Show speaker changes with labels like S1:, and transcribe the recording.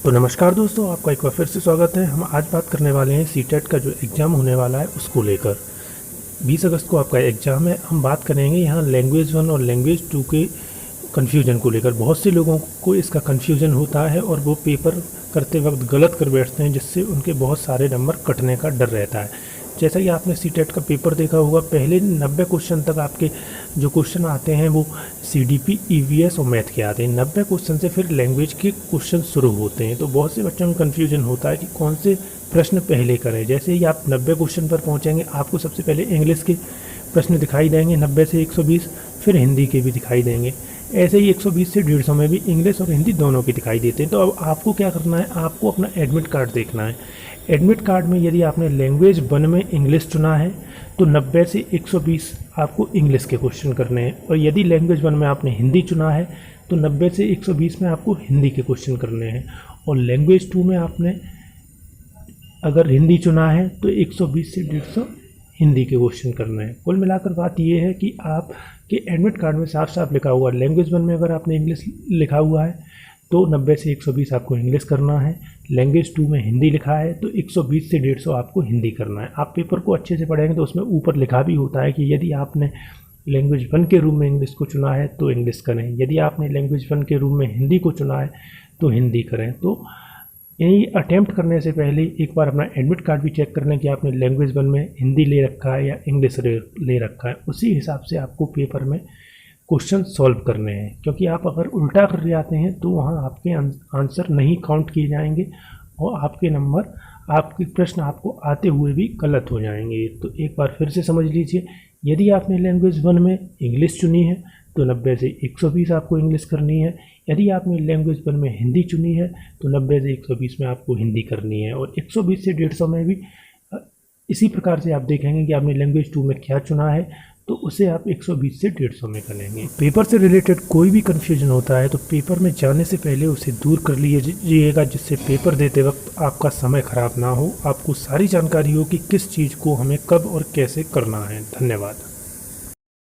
S1: तो नमस्कार दोस्तों, आपका एक बार फिर से स्वागत है। हम आज बात करने वाले हैं सीटेट का जो एग्ज़ाम होने वाला है उसको लेकर। 20 अगस्त को आपका एग्ज़ाम है। हम बात करेंगे यहाँ लैंग्वेज 1 और लैंग्वेज 2 के कन्फ्यूजन को लेकर। बहुत से लोगों को इसका कन्फ्यूजन होता है और वो पेपर करते वक्त गलत कर बैठते हैं, जिससे उनके बहुत सारे नंबर कटने का डर रहता है। जैसा कि आपने सीटेट का पेपर देखा होगा, पहले 90 क्वेश्चन तक आपके जो क्वेश्चन आते हैं वो सीडीपी, ईवीएस और मैथ के आते हैं। 90 क्वेश्चन से फिर लैंग्वेज के क्वेश्चन शुरू होते हैं। तो बहुत से बच्चों को कन्फ्यूजन होता है कि कौन से प्रश्न पहले करें। जैसे ही आप 90 क्वेश्चन पर पहुंचेंगे, आपको सबसे पहले इंग्लिश के प्रश्न दिखाई देंगे 90 से 120, फिर हिंदी के भी दिखाई देंगे। ऐसे ही 120 से 150 में भी इंग्लिश और हिंदी दोनों के दिखाई देते हैं। तो अब आपको क्या करना है, आपको अपना एडमिट कार्ड देखना है। एडमिट कार्ड में यदि आपने लैंग्वेज 1 में इंग्लिश चुना है तो 90 से 120 आपको इंग्लिश के क्वेश्चन करने हैं, और यदि लैंग्वेज 1 में आपने हिंदी चुना है तो 90 से 120 में आपको हिंदी के क्वेश्चन करने हैं, और लैंग्वेज 2 में आपने अगर हिंदी चुना है तो 120 से 150 हिंदी के क्वेश्चन करने हैं। कुल मिलाकर बात यह है कि आपके एडमिट कार्ड में साफ साफ लिखा हुआ है, लैंग्वेज 1 में अगर आपने इंग्लिश लिखा हुआ है तो 90 से 120 आपको इंग्लिश करना है। लैंग्वेज 2 में हिंदी लिखा है तो 120 से 150 आपको हिंदी करना है। आप पेपर को अच्छे से पढ़ेंगे तो उसमें ऊपर लिखा भी होता है कि यदि आपने लैंग्वेज 1 के रूम में इंग्लिश को चुना है तो इंग्लिश करें, यदि आपने लैंग्वेज 1 के रूम में हिंदी को चुना है तो हिंदी करें। तो यही अटैम्प्ट करने से पहले एक बार अपना एडमिट कार्ड भी चेक कर लें कि आपने लैंग्वेज 1 में हिंदी ले रखा है या इंग्लिश ले रखा है। उसी हिसाब से आपको पेपर में क्वेश्चन सॉल्व करने हैं, क्योंकि आप अगर उल्टा कर जाते हैं तो वहाँ आपके आंसर नहीं काउंट किए जाएंगे और आपके नंबर, आपके प्रश्न आपको आते हुए भी गलत हो जाएंगे। तो एक बार फिर से समझ लीजिए, यदि आपने लैंग्वेज 1 में इंग्लिश चुनी है तो 90 से 120 आपको इंग्लिश करनी है। यदि आपने लैंग्वेज 1 में हिंदी चुनी है तो 90 से 120 में आपको हिंदी करनी है, और 120 से 150 में भी इसी प्रकार से आप देखेंगे कि आपने लैंग्वेज 2 में क्या चुना है तो उसे आप 120 से 150 में करेंगे। पेपर से रिलेटेड कोई भी कन्फ्यूजन होता है तो पेपर में जाने से पहले उसे दूर कर लीजिएगा, जिससे पेपर देते वक्त आपका समय खराब ना हो, आपको सारी जानकारी हो कि किस चीज़ को हमें कब और कैसे करना है। धन्यवाद।